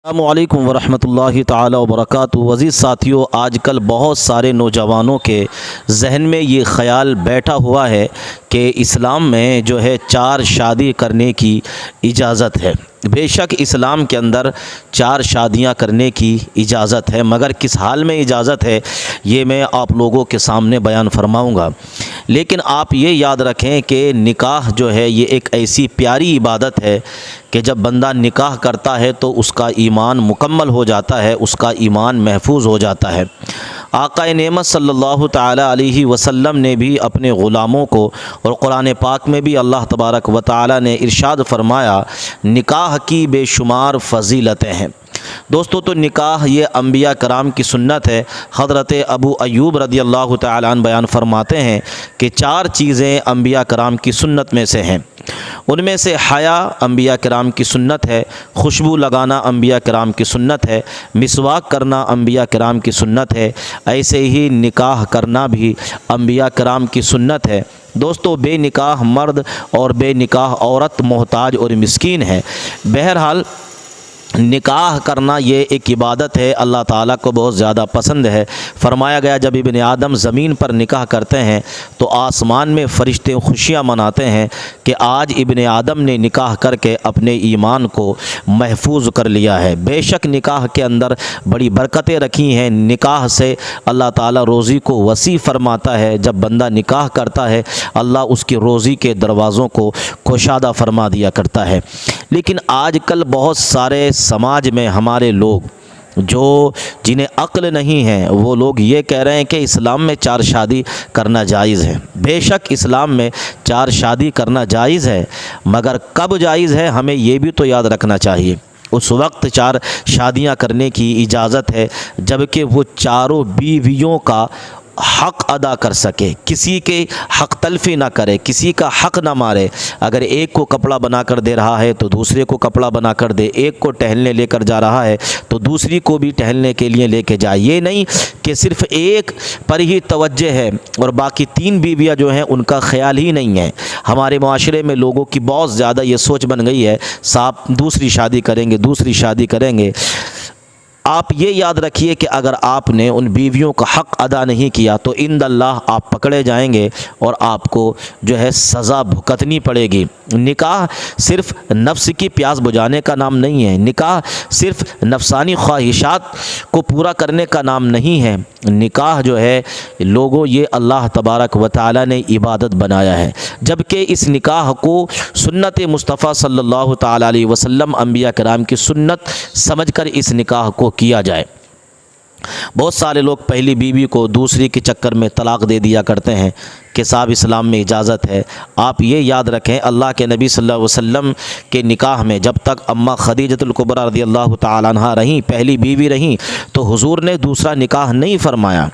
अस्सलामुअलैकुम वरहमतुल्लाहि ताला वबरकातुहू। अज़ीज़ साथियों, आजकल बहुत सारे नौजवानों के जहन में ये ख़याल बैठा हुआ है कि इस्लाम में जो है 4 शादी करने की इजाज़त है। बेशक इस्लाम के अंदर 4 शादियां करने की इजाज़त है, मगर किस हाल में इजाज़त है ये मैं आप लोगों के सामने बयान फरमाऊँगा। लेकिन आप ये याद रखें कि निकाह जो है ये एक ऐसी प्यारी इबादत है कि जब बंदा निकाह करता है तो उसका ईमान मुकम्मल हो जाता है, उसका ईमान महफूज हो जाता है। आक़ा नेमत सल्लल्लाहु ताला अलैहि वसल्लम ने भी अपने ग़ुलामों को, और कुरान पाक में भी अल्लाह तबारक व ताला ने इरशाद फरमाया, निकाह की बेशुमार फ़जीलतें हैं। दोस्तों, तो निकाह ये अम्बिया कराम की सुन्नत है। हज़रत अबू अय्यूब रदियल्लाहु ताला अन्हु बयान फरमाते हैं कि 4 चीज़ें अम्बिया कराम की सुन्नत में से हैं। उनमें से हया अम्बिया कराम की सुन्नत है, खुशबू लगाना अम्बिया कराम की सुन्नत है, मिसवाक करना अम्बिया कराम की सुन्नत है, ऐसे ही निकाह करना भी अम्बिया कराम की सुन्नत है। दोस्तों, बेनिकाह मर्द और बेनिकाह औरत मोहताज और मिस्कीन है। बहरहाल निकाह करना ये एक इबादत है, अल्लाह ताला को बहुत ज़्यादा पसंद है। फरमाया गया, जब इब्ने आदम ज़मीन पर निकाह करते हैं तो आसमान में फ़रिश्ते खुशियाँ मनाते हैं कि आज इब्ने आदम ने निकाह करके अपने ईमान को महफूज कर लिया है। बेशक निकाह के अंदर बड़ी बरकतें रखी हैं। निकाह से अल्लाह ताला रोज़ी को वसी फरमाता है। जब बंदा निकाह करता है अल्लाह उसकी रोज़ी के दरवाज़ों को कुशादा फरमा दिया करता है। लेकिन आजकल बहुत सारे समाज में हमारे लोग जिन्हें अक्ल नहीं है, वो लोग ये कह रहे हैं कि इस्लाम में 4 शादी करना जायज़ है। बेशक इस्लाम में 4 शादी करना जायज़ है, मगर कब जायज़ है हमें ये भी तो याद रखना चाहिए। उस वक्त 4 शादियां करने की इजाज़त है जबकि वो चारों बीवियों का हक़ अदा कर सके, किसी के हक़ तलफ़ी ना करे, किसी का हक़ ना मारे। अगर एक को कपड़ा बना कर दे रहा है तो दूसरे को कपड़ा बना कर दे, एक को टहलने लेकर जा रहा है तो दूसरी को भी टहलने के लिए लेके जाए। ये नहीं कि सिर्फ़ एक पर ही तवज्जो है और बाकी 3 बीवियाँ जो हैं उनका ख्याल ही नहीं है। हमारे माशरे में लोगों की बहुत ज़्यादा ये सोच बन गई है, साहब दूसरी शादी करेंगे, दूसरी शादी करेंगे। आप ये याद रखिए कि अगर आपने उन बीवियों का हक़ अदा नहीं किया तो इंदल्लाह आप पकड़े जाएंगे और आपको जो है सज़ा भुगतनी पड़ेगी। निकाह सिर्फ़ नफ्स की प्यास बुझाने का नाम नहीं है, निकाह सिर्फ़ नफसानी ख्वाहिशात को पूरा करने का नाम नहीं है। निकाह जो है लोगों, ये अल्लाह तबारक व ताला ने इबादत बनाया है, जबकि इस निकाह को सुन्नत मुस्तफ़ा सल्लल्लाहु ताला अलैहि वसल्लम अम्बिया कराम की सुन्नत समझकर इस निकाह को किया जाए। बहुत सारे लोग पहली बीवी को दूसरी के चक्कर में तलाक़ दे दिया करते हैं कि साहब इस्लाम में इजाज़त है। आप ये याद रखें, अल्लाह के नबी सल्लल्लाहु अलैहि वसल्लम के निकाह में जब तक अम्मा खदीजतुल कुबरा रज़ियल्लाहु ताला अन्हा रहीं, पहली बीवी रहीं, तो हुजूर ने दूसरा निकाह नहीं फरमाया।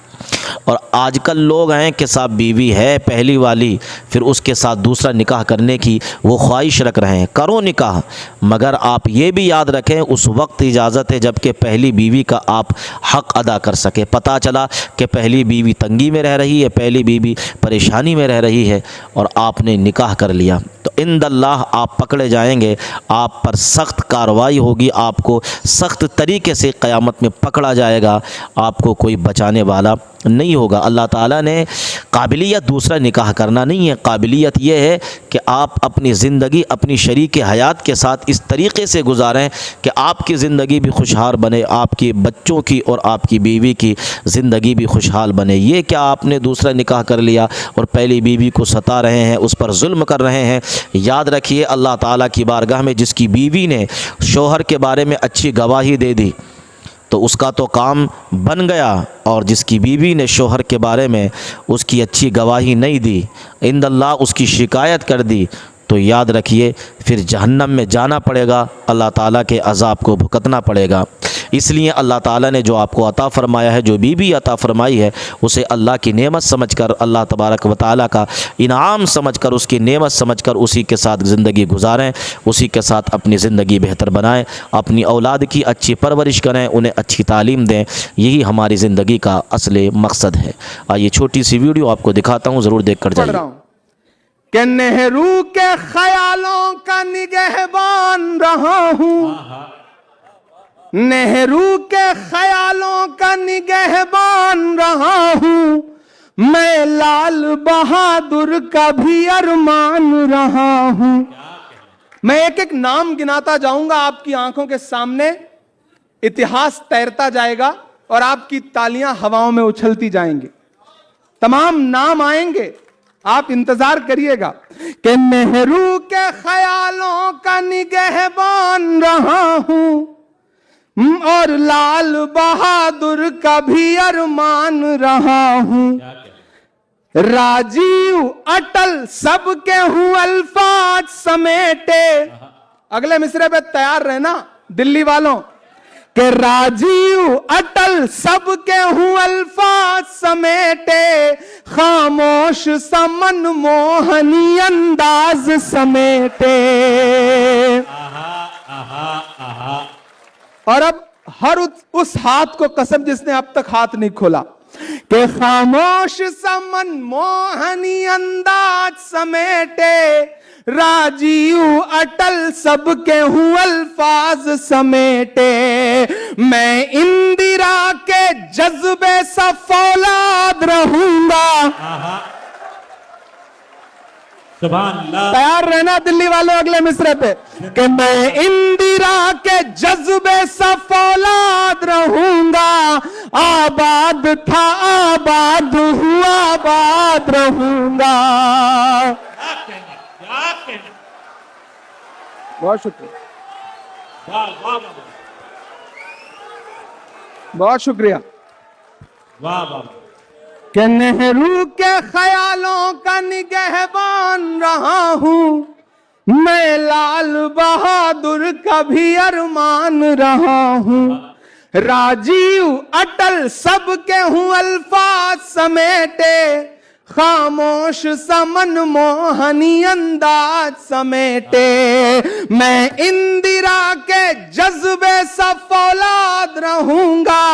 और आजकल लोग हैं कि साहब बीवी है पहली वाली, फिर उसके साथ दूसरा निकाह करने की वो ख्वाहिश रख रहे हैं। करो निकाह, मगर आप ये भी याद रखें उस वक्त इजाज़त है जबकि पहली बीवी का आप हक़ अदा कर सके। पता चला कि पहली बीवी तंगी में रह रही है, पहली बीवी परेशानी में रह रही है और आपने निकाह कर लिया तो इंदल्लाह आप पकड़े जाएंगे, आप पर सख्त कार्रवाई होगी, आपको सख्त तरीके से क़यामत में पकड़ा जाएगा, आपको कोई बचाने वाला नहीं होगा। अल्लाह ताला ने काबिलियत दूसरा निकाह करना नहीं है, काबिलियत ये है कि आप अपनी ज़िंदगी अपनी शरीक हयात के साथ इस तरीके से गुजारें कि आपकी ज़िंदगी भी खुशहाल बने, आपके बच्चों की और आपकी बीवी की ज़िंदगी भी खुशहाल बने। ये क्या आपने दूसरा निकाह कर लिया और पहली बीवी को सता रहे हैं, उस पर जुल्म कर रहे हैं। याद रखिए, अल्लाह ताला की बारगाह में जिसकी बीवी ने शौहर के बारे में अच्छी गवाही दे दी तो उसका तो काम बन गया, और जिसकी बीवी ने शौहर के बारे में उसकी अच्छी गवाही नहीं दी, इंदल्लाह उसकी शिकायत कर दी, तो याद रखिए फिर जहन्नम में जाना पड़ेगा, अल्लाह ताला के अज़ाब को भुगतना पड़ेगा। इसलिए अल्लाह ताला ने जो आपको अता फ़रमाया है, जो बीवी अता फ़रमाई है, उसे अल्लाह की नेमत समझकर, अल्लाह तबारक व ताला का इनाम समझकर, उसकी नेमत समझकर उसी के साथ ज़िंदगी गुजारें, उसी के साथ अपनी ज़िंदगी बेहतर बनाएं, अपनी औलाद की अच्छी परवरिश करें, उन्हें अच्छी तालीम दें। यही हमारी ज़िंदगी का असली मकसद है। आइए छोटी सी वीडियो आपको दिखाता हूँ, ज़रूर देख कर जाइए। कि नेहरू के ख्यालों का निगहबान रहा हूँ, नेहरू के ख्यालों का निगहबान रहा हूं, मैं लाल बहादुर का भी अरमान रहा हूं। मैं एक एक नाम गिनाता जाऊंगा, आपकी आंखों के सामने इतिहास तैरता जाएगा और आपकी तालियां हवाओं में उछलती जाएंगी। तमाम नाम आएंगे, आप इंतजार करिएगा कि नेहरू के ख्यालों का निगहबान रहा हूं और लाल बहादुर का भी अरमान रहा हूं। राजीव अटल सबके हूं अल्फाज समेटे। अगले मिसरे पे तैयार रहना दिल्ली वालों कि राजीव अटल सबके हूं अल्फाज समेटे, खामोश समन मोहनी अंदाज समेटे। और अब हर उस हाथ को कसम जिसने अब तक हाथ नहीं खोला कि खामोश समन मोहनी अंदाज समेटे, राजीव अटल सबके हूं अल्फाज समेटे। मैं इंदिरा के जज्बे सा फौलाद रहूंगा। तैयार रहना दिल्ली वालों अगले मिसरे पे कि मैं इंदिरा के जज्बे सा फौलाद रहूंगा। आबाद था आबाद हुआ आबाद रहूंगा। बहुत शुक्रिया, बहुत शुक्रिया। कि नेहरू के ख्यालों का निगहबान रहा हूं, मैं लाल बहादुर का भी अरमान रहा हूं। राजीव अटल सबके हूं अल्फाज समेटे, खामोश समन मोहनी अंदाज समेटे। मैं इंदिरा के जज्बे सा फौलाद रहूंगा।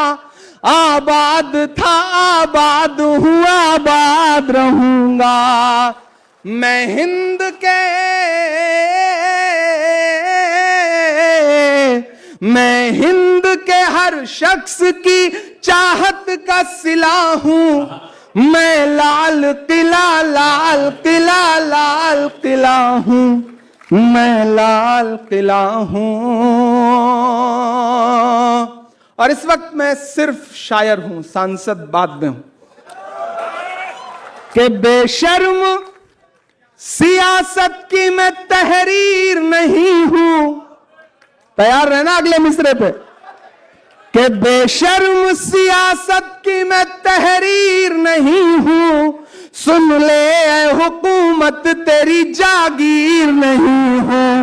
आबाद था आबाद हुआ आबाद रहूंगा। मैं हिंद के हर शख्स की चाहत का सिला हूं। मैं लाल किला लाल किला लाल किला हूं। मैं लाल किला हूं। और इस वक्त मैं सिर्फ शायर हूं, सांसद बाद में हूं कि बेशर्म सियासत की मैं तहरीर नहीं हूं। तैयार रहना अगले मिसरे पे कि बेशर्म सियासत की मैं तहरीर नहीं हूं। सुन ले हुकूमत तेरी जागीर नहीं हूं।